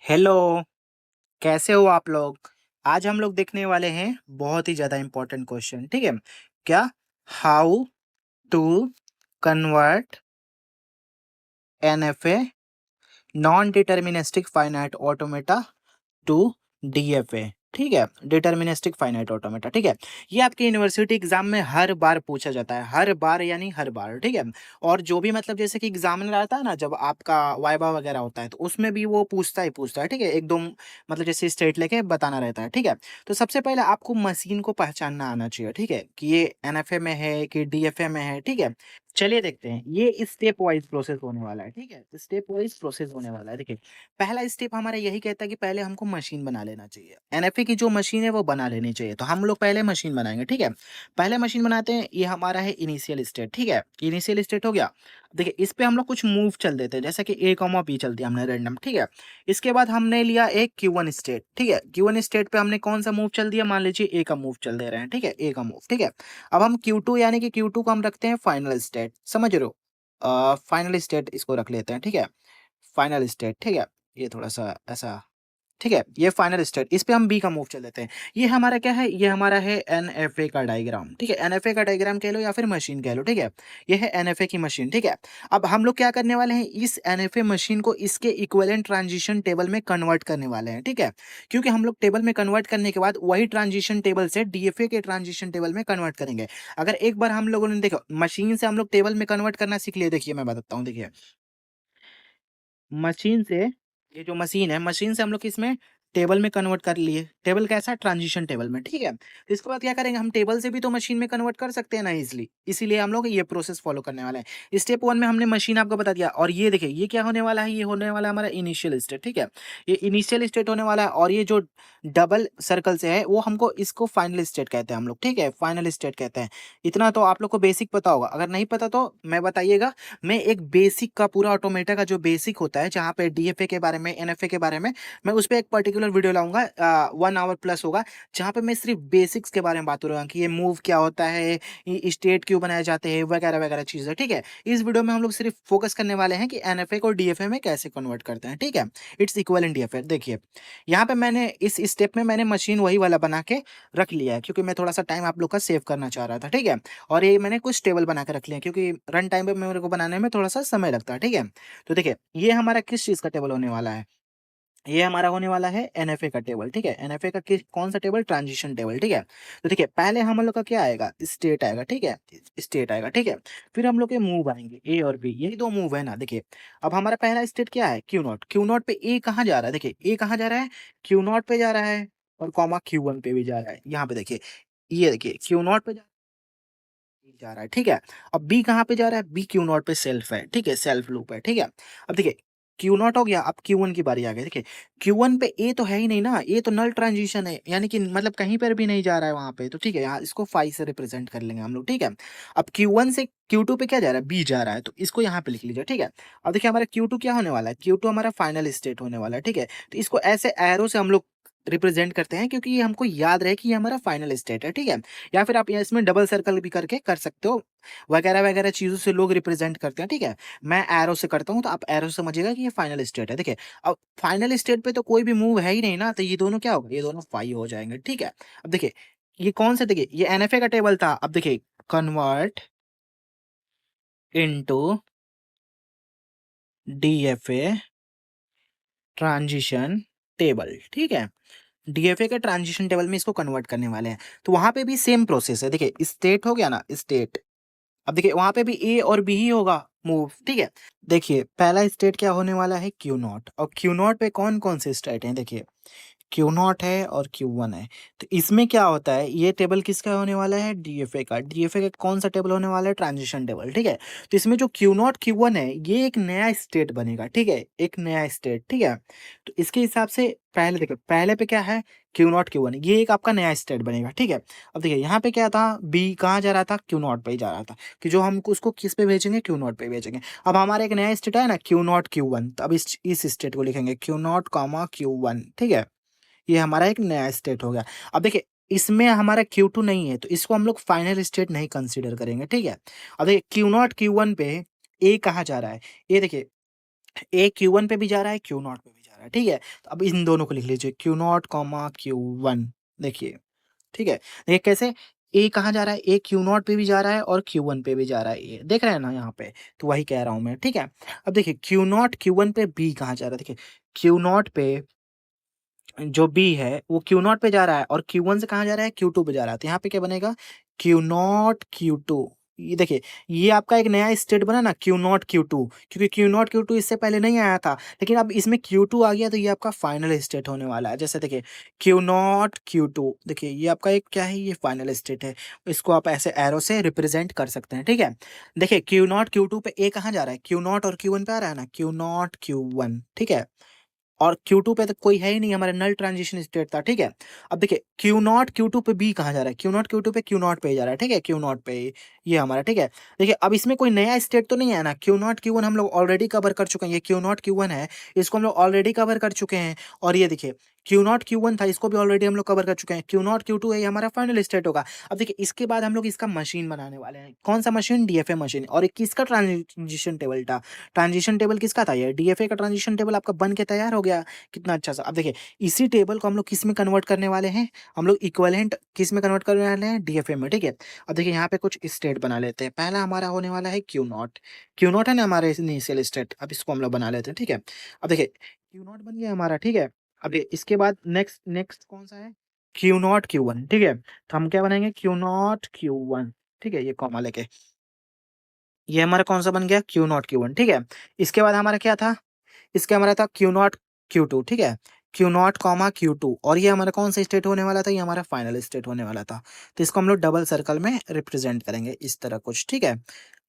Hello, कैसे हो आप लोग? आज हम लोग देखने वाले हैं बहुत ही ज़्यादा इम्पोर्टेंट क्वेश्चन, ठीक है? क्या? How to convert NFA non deterministic finite automata to DFA, ठीक है? डिटर्मिनिस्टिक फाइनाइट ऑटोमेटा, ठीक है? ये आपके यूनिवर्सिटी एग्जाम में हर बार पूछा जाता है, हर बार यानी हर बार, ठीक है? और जो भी मतलब जैसे कि एग्जामिनर आता है ना, जब आपका वाइवा वगैरह होता है तो उसमें भी वो पूछता ही पूछता है, ठीक है? एकदम मतलब जैसे स्टेट लेके बताना रहता है, ठीक है? तो सबसे पहले आपको मशीन को पहचानना आना चाहिए, ठीक है? कि ये एनएफए में है कि डीएफए में है, ठीक है? चलिए देखते हैं, ये स्टेप वाइज प्रोसेस होने वाला है, ठीक है? स्टेप वाइज प्रोसेस होने वाला है। देखिए, पहला स्टेप हमारा यही कहता है कि पहले हमको मशीन बना लेना चाहिए। एनएफए की जो मशीन है वो बना लेनी चाहिए। तो हम लोग पहले मशीन बनाएँगे, ठीक है? पहले मशीन बनाते हैं, ये हमारा है इनिशियल स्टेट, ठीक है? इनिशियल स्टेट हो गया। देखिए, इस पे हम लोग कुछ मूव चल देते हैं, जैसे कि ए, बी चल दिया हमने रैंडम, ठीक है? इसके बाद हमने लिया एक क्यू1 स्टेट, ठीक है? क्यू1 स्टेट पे हमने कौन-सा मूव चल दिया? मान लीजिए ए का मूव चल दे रहे हैं, ठीक है? ए का मूव, ठीक है? अब हम क्यू2 यानी कि क्यू2 को हम रखते हैं फाइनल स्टेट, समझ रहे हो? फाइनल स्टेट इसको रख लेते हैं, ठीक है? फाइनल स्टेट, ठीक है? ये थोड़ा-सा ऐसा, ठीक है? ये फाइनल स्टेट, इस पे हम बी का मूव चल देते हैं। ये हमारा क्या है? ये हमारा है एनएफए का डायग्राम, ठीक है? एनएफए का डायग्राम कह लो या फिर मशीन कह लो, ठीक है? ये है एनएफए की मशीन, ठीक है? अब हम लोग क्या करने वाले हैं? इस एनएफए मशीन को इसके इक्विवेलेंट ट्रांजिशन टेबल में कन्वर्ट करने वाले हैं, ठीक है? क्योंकि हम लोग टेबल में कन्वर्ट करने के बाद वही ट्रांजिशन टेबल से डीएफए के ट्रांजिशन टेबल में कन्वर्ट करेंगे। अगर एक बार हम लोगों ने देखो मशीन से हम लोग टेबल में कन्वर्ट करना सीख लिए, देखिए मैं बताता हूँ, देखिए। मशीन से ये जो मशीन है, मशीन से हम लोग किसमें टेबल में कन्वर्ट कर लिए। टेबल कैसा? ट्रांजिशन टेबल में, ठीक है? तो इसके बाद क्या करेंगे, हम टेबल से भी तो मशीन में कन्वर्ट कर सकते हैं ना इज़िली। इसीलिए हम लोग ये प्रोसेस फॉलो करने वाले हैं। स्टेप 1 में हमने मशीन आपको बता दिया और ये देखिए ये क्या होने वाला है, ये होने वाला है हमारा इनिशियल स्टेट, ठीक है? ये इनिशियल स्टेट होने वाला है और ये जो डबल सर्कल से है वो हमको इसको फाइनल स्टेट कहते हैं हम लोग, ठीक है? फाइनल स्टेट कहते हैं। इतना तो आप लोग को बेसिक पता होगा, अगर नहीं पता तो मैं बताइएगा। मैं एक बेसिक का पूरा ऑटोमेटा का जो बेसिक होता है, जहाँ पे डीएफए के बारे में, एनएफए के बारे में, मैं उस पे एक पर्टिकुलर वीडियो लाऊँगा 1 आवर प्लस होगा, जहाँ पे मैं सिर्फ़ बेसिक्स के बारे में बात करूँगा कि ये मूव क्या होता है, ये स्टेट क्यों बनाए जाते हैं, वगैरह-वगैरह चीज़ें, ठीक है? इस वीडियो में हम लोग सिर्फ़ फ़ोकस करने वाले हैं कि एनएफए को डीएफए में कैसे कन्वर्ट करते हैं, ठीक है? Its equivalent DFA. देखिए, यहाँ पे मैंने इस स्टेप में मैंने मशीन वही वाला बना के रख लिया है, क्योंकि मैं थोड़ा-सा टाइम आप लोग का सेव करना चाह रहा था, ठीक है? और ये मैंने कुछ टेबल बना के रख लिए हैं, क्योंकि रन टाइम पे मेरे को बनाने में थोड़ा-सा समय लगता है, ठीक है? तो देखिए, ये हमारा किस चीज़ का टेबल होने वाला है? ये हमारा होने वाला है एनएफए का टेबल, ठीक है? एनएफए का किस कौन-सा टेबल? ट्रांजिशन टेबल, ठीक है? तो देखिए, पहले हम लोग का क्या आएगा? स्टेट आएगा, ठीक है? स्टेट आएगा, ठीक है? फिर हम लोग के मूव आएँगे, ए और बी, यही 2 मूव है ना, देखिए। अब हमारा पहला स्टेट क्या है? Q naught. क्यू नॉट पे ए कहाँ जा रहा है? देखिए, ए कहाँ जा रहा है? क्यू नॉट पे जा रहा है और कॉमा क्यू1 पे भी जा रहा है। यहाँ पे देखिए, ये देखिए क्यू नॉट पे जा रहा है, ठीक है? अब बी कहाँ पे जा रहा है? बी क्यू नॉट पे सेल्फ है, ठीक है? सेल्फ लूप है, ठीक है? अब देखिए, क्यू नॉट हो गया, अब क्यू1 की बारी आ गई। देखिए, क्यू1 पे ए तो है ही नहीं ना, ए तो नल ट्रांजिशन है, यानी कि मतलब कहीं पर भी नहीं जा रहा है वहाँ पे, तो ठीक है, यहाँ इसको फाई से रिप्रेज़ेंट कर लेंगे हम लोग, ठीक है? अब क्यू1 से क्यू2 पे क्या जा रहा है? बी जा रहा है, तो इसको यहाँ पे लिख लीजिए, ठीक है? अब देखिए, हमारा क्यू2 क्या होने वाला है? क्यू2 हमारा फाइनल स्टेट होने वाला है, ठीक है? तो इसको ऐसे एरो से हम लोग रिप्रेज़ेंट करते हैं, क्योंकि ये हमको याद रहे कि ये हमारा फाइनल स्टेट है, ठीक है? या फिर आप ये इसमें डबल सर्कल भी करके कर सकते हो, वगैरह-वगैरह चीज़ों से लोग रिप्रेज़ेंट करते हैं, ठीक है? मैं एरो से करता हूँ, तो आप एरो से समझिएगा कि ये फाइनल स्टेट है, देखिए। अब फाइनल स्टेट पे तो कोई भी मूव है ही नहीं ना, तो ये दोनों क्या होगा? ये दोनों फाई हो जाएँगे, ठीक है? अब देखिए, ये कौन सा देखिए, ये एनएफए का टेबल था, अब देखिए convert into DFA transition table, ठीक है? डीएफए के ट्रांज़िशन टेबल में इसको कन्वर्ट करने वाले हैं। तो वहाँ पे भी सेम प्रोसेस है, देखिए स्टेट हो गया ना, स्टेट। अब देखिए वहाँ पे भी ए और बी ही होगा मूव, ठीक है? देखिए पहला स्टेट क्या होने वाला है? क्यू नॉट, और क्यू नॉट पे कौन-कौन से स्टेट हैं? देखिए, क्यू नॉट है और क्यू1 है। तो इसमें क्या होता है, ये टेबल किसका होने वाला है? डीएफए का। डीएफए का कौन-सा टेबल होने वाला है? ट्रांज़िशन टेबल, ठीक है? तो इसमें जो क्यू नॉट, क्यू1 है, ये एक नया स्टेट बनेगा, ठीक है? एक नया स्टेट, ठीक है? तो इसके हिसाब से पहले देखो, पहले पे क्या है? क्यू नॉट, क्यू1, ये एक आपका नया स्टेट बनेगा, ठीक है? अब देखिए यहाँ पे क्या था? बी कहाँ जा रहा था? क्यू नॉट पे ही जा रहा था, कि जो हम उसको किस पे भेजेंगे? क्यू नॉट पे भेजेंगे। अब हमारा एक नया स्टेट है ना, क्यू नॉट, क्यू1, तो अब इस स्टेट को लिखेंगे क्यू नॉट, क्यू1, ठीक है? ये हमारा एक नया स्टेट हो गया। अब देखिए, इसमें हमारा Q2 नहीं है, तो इसको हम लोग फाइनल स्टेट नहीं कंसीडर करेंगे, ठीक है? अब देखिए Q0 Q1 पे ए कहाँ जा रहा है? ये देखिए, ए Q1 पे भी जा रहा है, Q0 पे भी जा रहा है। रहा है, ठीक है? तो अब इन दोनों को लिख लीजिए Q0, Q1 देखिए, ठीक है? देखिए कैसे ए कहाँ जा रहा है? ए Q0 पे भी जा रहा है और Q1 पे भी जा रहा है ए, देख रहे हैं ना यहाँ पे? तो वही कह रहा हूँ मैं, ठीक है? अब देखिए Q0 Q1 पे बी कहाँ जा रहा है? देखिए Q0 पे जो बी है वो Q0 पे जा रहा है और Q1 से कहाँ जा रहा है? Q2 पे जा रहा है। तो यहाँ पे क्या बनेगा? Q0 Q2 ये देखिए, ये आपका एक नया स्टेट बना ना Q0 Q2 क्योंकि Q0 Q2 इससे पहले नहीं आया था, लेकिन अब इसमें Q2 आ गया तो ये आपका फाइनल स्टेट होने वाला है। जैसे देखिए Q0 Q2 देखिए ये आपका एक क्या है? ये फाइनल स्टेट है। इसको आप ऐसे एरो से रिप्रेजेंट कर सकते हैं, ठीक है? देखिए Q0 Q2 पे ए कहाँ जा रहा है? Q0 और Q1 पे आ रहा है ना? Q0 Q1 ठीक है? और Q2 पे तो कोई है ही नहीं, हमारा नल ट्रांजिशन स्टेट था, ठीक है? अब देखिए Q0 Q2 पे बी कहाँ जा रहा है? Q0 Q2 पे Q0 पे ही जा रहा है, ठीक है? Q0 पे ये हमारा, ठीक है? देखिए अब इसमें कोई नया स्टेट तो नहीं है ना? Q0 Q1 हम लोग ऑलरेडी कवर कर चुके हैं, ये Q0 Q1 है, इसको हम लोग ऑलरेडी कवर कर चुके हैं। और ये देखिए Q0 Q1 था, इसको भी ऑलरेडी हम लोग कवर कर चुके हैं। Q0 Q2 है, ये हमारा फाइनल स्टेट होगा। अब देखिए इसके बाद हम लोग इसका मशीन बनाने वाले हैं। कौन सा मशीन? DFA machine. और ये किसका ट्रांजिशन टेबल था? ट्रांजिशन टेबल किसका था? ये डीएफए का ट्रांजिशन टेबल आपका बन के तैयार हो गया। कितना अच्छा सा। अब देखिए इसी टेबल को हम लोग किस में कन्वर्ट करने वाले हैं? हम लोग इक्विवेलेंट किस में कन्वर्ट करने वाले हैं? डीएफए में, ठीक है? अब देखिए यहाँ पे कुछ स्टेट बना लेते हैं। पहला हमारा होने वाला है Q0। Q0 है ना हमारे इनिशियल स्टेट, अब इसको हम लोग बना लेते हैं, ठीक है? अब देखिए Q0 बन गया हमारा, ठीक है? अब इसके बाद नेक्स्ट नेक्स्ट कौन सा है? Q0 Q1, ठीक है? तो हम क्या बनाएंगे? Q0 Q1, ठीक है? ये कॉमा लेके ये हमारा कौन सा बन गया? Q0 Q1, ठीक है? इसके बाद हमारा क्या था? इसके हमारा था Q0 Q2, ठीक है? Q0 Q2 और ये हमारा कौन सा स्टेट होने वाला था? ये हमारा फाइनल स्टेट होने वाला था। तो इसको हम लोग डबल सर्कल में रिप्रेजेंट करेंगे इस तरह कुछ, ठीक है?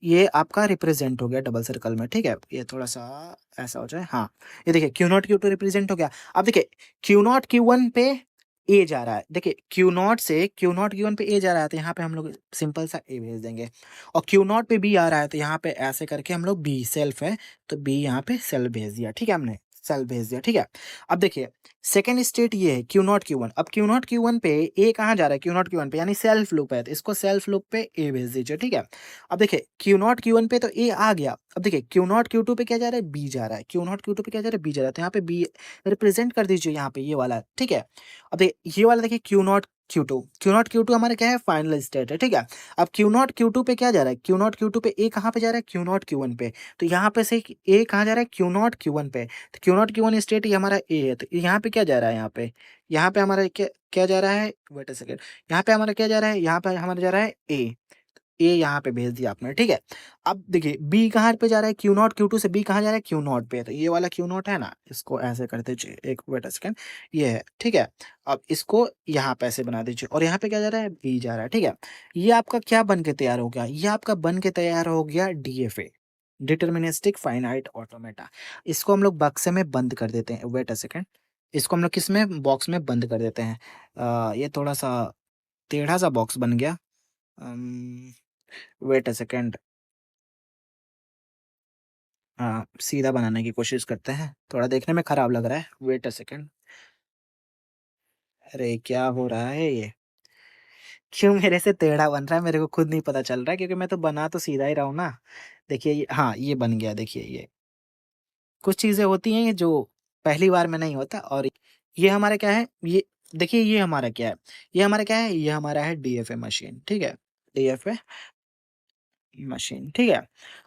ये आपका रिप्रेजेंट हो गया डबल सर्कल में, ठीक है? ये थोड़ा-सा ऐसा हो जाए, हाँ। ये देखिए Q0 Q2 रिप्रेजेंट हो गया। अब देखिए Q0 Q1 पे ए जा रहा है। देखिए Q0 से Q0 Q1 पे ए जा रहा है, तो यहाँ पे हम लोग सिंपल सा ए भेज देंगे। और Q0 पे बी आ रहा है, तो यहाँ पे ऐसे करके हम लोग बी सेल्फ है, तो बी यहाँ पे सेल्फ भेज दिया, ठीक है? हमने सेल्फ भेज दिया, ठीक है? अब देखिए सेकंड स्टेट ये है Q0 Q1। अब Q0 Q1 पे ए कहाँ जा रहा है? Q0 Q1 पे यानी सेल्फ लूप है, तो इसको सेल्फ लूप पे ए भेज दीजिए, ठीक है? अब देखिए Q0 Q1 पे तो ए आ गया। अब देखिए Q0 Q2 पे क्या जा रहा है? बी जा रहा है। Q0 Q2 पे क्या जा रहा है? बी जा रहा है। तो यहाँ पे बी रिप्रेजेंट कर दीजिए यहाँ पे ये वाला, ठीक है? अब देखिए ये वाला देखिए Q0 Q2, Q0 Q2 हमारा क्या है? फाइनल स्टेट है, ठीक है? अब Q0 Q2 पे क्या जा रहा है? Q0 Q2 पे ए कहाँ पे जा रहा है? Q0 Q1 पे। तो यहाँ पे से ए कहाँ जा रहा है? Q0 Q1 पे। तो Q0 Q1 स्टेट ये हमारा ए है, तो यहाँ पे क्या जा रहा है? यहाँ पे हमारा क्या क्या जा रहा है? वेट अ सेकंड, यहाँ पे हमारा क्या जा रहा है? यहाँ पे हमारा जा रहा है ए। ए यहाँ पे भेज दिया आपने, ठीक है? अब देखिए बी कहाँ पे जा रहा है? Q0 Q2 से बी कहाँ जा रहा है? Q0 पे। तो ये वाला Q0 है ना, इसको ऐसे कर दीजिए, एक वेट अ सेकंड, ये है, ठीक है? अब इसको यहाँ पे ऐसे बना दीजिए और यहाँ पे क्या जा रहा है? बी जा रहा है, ठीक है? ये आपका क्या बन के तैयार हो गया? ये आपका बन के तैयार हो गया डीएफए, डिटर्मिनिस्टिक फाइनाइट ऑटोमेटा। इसको हम लोग बक्से में बंद कर देते हैं। वेट अ सेकंड, इसको हम लोग किस में? बॉक्स में बंद कर देते हैं। ये थोड़ा सा टेढ़ा सा बॉक्स बन गया। वेट अ सेकंड, हाँ, सीधा बनाने की कोशिश करते हैं। थोड़ा देखने में खराब लग रहा है। Wait a second. अरे क्या हो रहा है ये? क्यों मेरे से टेढ़ा बन रहा है? मेरे को खुद नहीं पता चल रहा है, क्योंकि मैं तो बना तो सीधा ही रहा हूँ ना। देखिए ये, हाँ, ये बन गया। देखिए ये कुछ चीज़ें होती हैं ये जो पहली बार में नहीं होता। और ये हमारा क्या है? ये देखिए ये हमारा क्या है? ये हमारा क्या है? ये हमारा है डीएफए मशीन, ठीक है? डीएफए मशीन, ठीक है?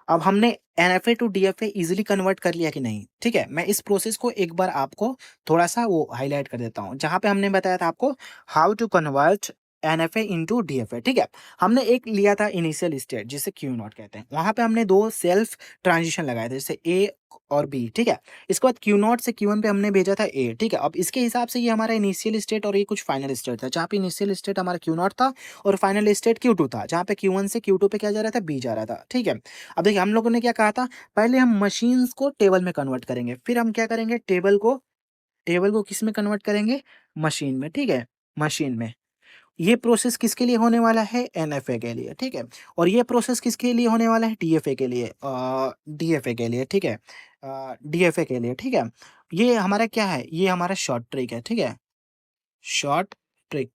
अब हमने NFA to DFA easily convert कर लिया कि नहीं? ठीक है? मैं इस प्रोसेस को एक बार आपको थोड़ा-सा वो हाइलाइट कर देता हूँ। जहाँ पे हमने बताया था आपको how to convert NFA into DFA, ठीक है? हमने एक लिया था इनिशियल स्टेट जिसे क्यू नॉट कहते हैं। वहाँ पे हमने 2 सेल्फ ट्रांजिशन लगाए थे, जैसे ए और बी, ठीक है? इसके बाद क्यू नॉट से क्यू1 पे हमने भेजा था ए, ठीक है? अब इसके हिसाब से ये हमारा इनिशियल स्टेट और ये कुछ फाइनल स्टेट था। जहाँ पे इनिशियल स्टेट हमारा क्यू नॉट था और फाइनल स्टेट Q2 था, जहाँ पे Q1 से Q2 पे क्या जा रहा था? B जा रहा था, ठीक है? अब देखिए हम लोगों ने क्या कहा था? पहले हम मशीन्स को टेबल में कन्वर्ट करेंगे, फिर हम क्या करेंगे? टेबल को किस में कन्वर्ट करेंगे? मशीन में, ठीक है? मशीन में। ये प्रोसेस किसके लिए होने वाला है? एनएफए के लिए, ठीक है? और ये प्रोसेस किसके लिए होने वाला है? डीएफए के लिए, डीएफए के लिए, ठीक है? डीएफए के लिए, ठीक है? ये हमारा क्या है? ये हमारा शॉर्ट ट्रिक है, ठीक है? Short trick.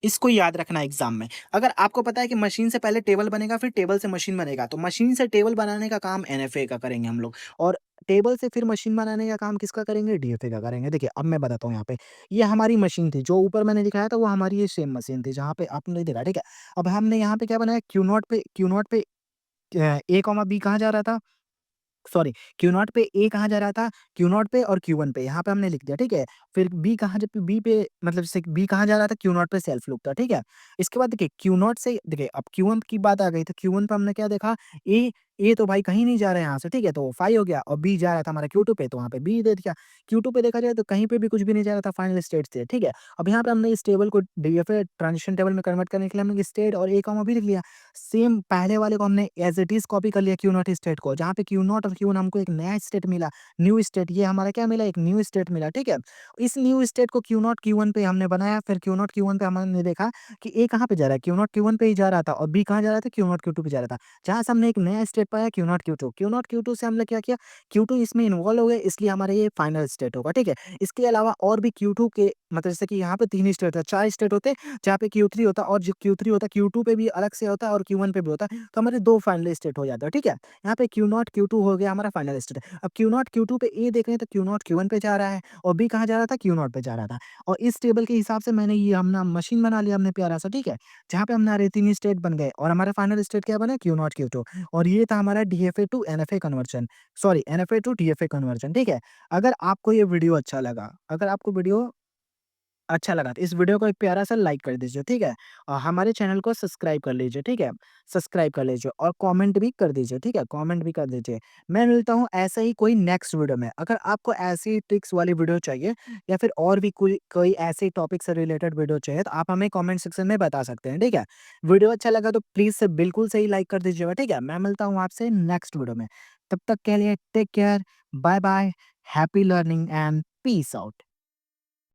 इसको याद रखना एग्जाम में। अगर आपको पता है कि मशीन से पहले टेबल बनेगा, फिर टेबल से मशीन बनेगा, तो मशीन से टेबल बनाने का काम एनएफए का करेंगे हम लोग, और टेबल से फिर मशीन बनाने का काम किसका करेंगे? डीएफए का करेंगे। देखिए, अब मैं बताता हूँ यहाँ पे, ये हमारी मशीन थी, जो ऊपर मैंने दिखाया था वो हमारी ये सेम मशीन थी, जहाँ पे आपने देखा, ठीक है? अब हमने यहाँ पे क्या बनाया, क्यू नॉट पे ए कॉमा बी कहाँ जा रहा था? सॉरी, क्यू नॉट पे ए कहाँ जा रहा था? क्यू नॉट पे और क्यू वन पे, यहाँ पे हमने लिख दिया, ठीक है? फिर बी कहाँ, जब बी पे मतलब से बी कहाँ जा रहा था? क्यू नॉट पे सेल्फ लूप था, ठीक है? इसके बाद देखिए, क्यू नॉट से देखिए, अब क्यू वन की बात आ गई, तो क्यू वन पे हमने क्या देखा? ए तो भाई कहीं नहीं जा रहा है यहाँ से, ठीक है? तो 5 हो गया, और बी जा रहा था हमारा क्यू टू पे, तो वहाँ पे बी दे दिया। क्यू टू पे देखा जाए तो कहीं पे भी कुछ भी नहीं जा रहा था, फाइनल स्टेट से, ठीक है? अब यहाँ पे हमने इस टेबल को डीएफए ट्रांजिशन टेबल में कन्वर्ट करने के लिए हमने स्टेट और ए कॉमा बी लिख लिया। सेम पहले वाले को हमने एज़ इट इज़ कॉपी कर लिया, क्यू नॉट स्टेट को, जहाँ पे क्यू नॉट और क्यू वन हमको एक नया स्टेट मिला, न्यू स्टेट, ये हमारा क्या मिला? एक न्यू स्टेट मिला, ठीक है? इस न्यू स्टेट को क्यू नॉट क्यू वन पे हमने बनाया, फिर क्यू नॉट क्यू वन पे हमने देखा कि ए कहाँ पे जा रहा है? क्यू नॉट क्यू वन पे ही जा रहा था, और बी कहाँ जा रहा था? क्यू नॉट क्यू टू पे जा रहा था। जहाँ से हमने एक नया स्टेट पाया, Q naught Q two, Q naught Q two से हमने क्या किया? क्यू टू इसमें इन्वॉल्व हो गए, इसलिए हमारा ये फाइनल स्टेट होगा, ठीक है? इसके अलावा और भी क्यू टू के मतलब जैसे कि यहाँ पे 3 स्टेट है, 4 स्टेट होते, जहाँ पे क्यू थ्री होता, और जो क्यू थ्री होता, क्यू टू पे भी अलग से होता है और क्यू वन पे भी होता है, तो हमारे 2 फाइनल स्टेट हो जाते हैं, ठीक है? यहाँ पे क्यू नॉट क्यू टू हो गया हमारा फाइनल स्टेट। अब क्यू नॉट क्यू टू पे ए देख रहे हैं, तो क्यू नॉट क्यू वन पे जा रहा है, और बी कहाँ जा रहा था? क्यू नॉट पे जा रहा था, और इस टेबल के हिसाब से मैंने ये अपना मशीन बना लिया हमने प्यारा सा, ठीक है? जहाँ पे हमारे 3 स्टेट बन गए, और हमारा फाइनल स्टेट क्या बना? क्यू नॉट क्यू टू, और ये था हमारा DFA to NFA conversion, sorry NFA to DFA conversion, ठीक है? अगर आपको ये वीडियो अच्छा लगा, अगर आपको वीडियो अच्छा लगा तो इस वीडियो को एक प्यारा-सा लाइक कर दीजिए, ठीक है? और हमारे चैनल को सब्सक्राइब कर लीजिए, ठीक है? सब्सक्राइब कर लीजिए, और कमेंट भी कर दीजिए, ठीक है? कमेंट भी कर दीजिए। मैं मिलता हूँ ऐसे ही कोई नेक्स्ट वीडियो में। अगर आपको ऐसी ट्रिक्स वाली वीडियो चाहिए, या फिर और भी कोई कोई ऐसे टॉपिक से रिलेटेड वीडियो चाहिए, तो आप हमें कमेंट सेक्शन में बता सकते हैं, ठीक है? वीडियो अच्छा लगा तो प्लीज़ से बिल्कुल सही लाइक कर दीजिएगा, ठीक है? मैं मिलता हूँ आपसे नेक्स्ट वीडियो में। तब तक के लिए take care, bye bye, happy learning and peace out.